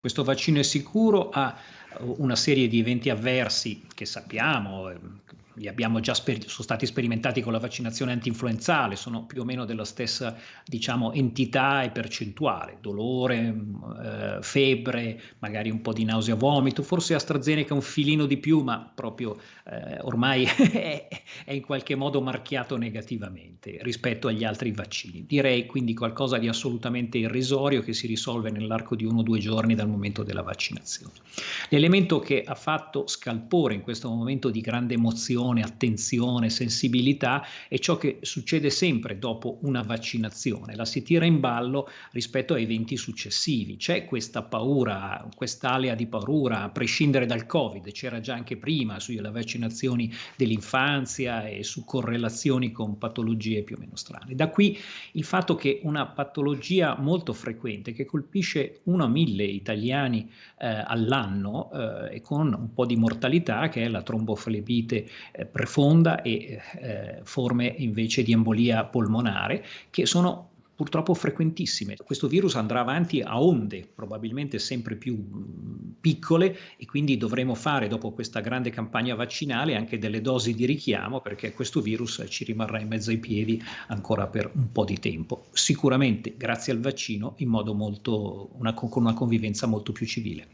Questo vaccino è sicuro, ha una serie di eventi avversi che sappiamo, li abbiamo già sono stati sperimentati con la vaccinazione antinfluenzale, sono più o meno della stessa, diciamo, entità e percentuale: dolore, febbre, magari un po' di nausea, vomito, forse AstraZeneca un filino di più, ma proprio ormai è in qualche modo marchiato negativamente rispetto agli altri vaccini. Direi quindi qualcosa di assolutamente irrisorio che si risolve nell'arco di 1 o 2 giorni dal momento della vaccinazione. L'elemento che ha fatto scalpore in questo momento di grande emozione, attenzione, sensibilità è ciò che succede sempre dopo una vaccinazione: la si tira in ballo rispetto a eventi successivi. C'è questa paura, quest'alea di paura, a prescindere dal Covid, c'era già anche prima sulle vaccinazioni dell'infanzia e su correlazioni con patologie più o meno strane. Da qui il fatto che una patologia molto frequente, che colpisce 1 a 1000 italiani all'anno, e con un po' di mortalità, che è la tromboflebite profonda e forme invece di embolia polmonare, che sono purtroppo frequentissime. Questo virus andrà avanti a onde, probabilmente sempre più piccole, e quindi dovremo fare, dopo questa grande campagna vaccinale, anche delle dosi di richiamo, perché questo virus ci rimarrà in mezzo ai piedi ancora per un po' di tempo. Sicuramente grazie al vaccino in modo con una convivenza molto più civile.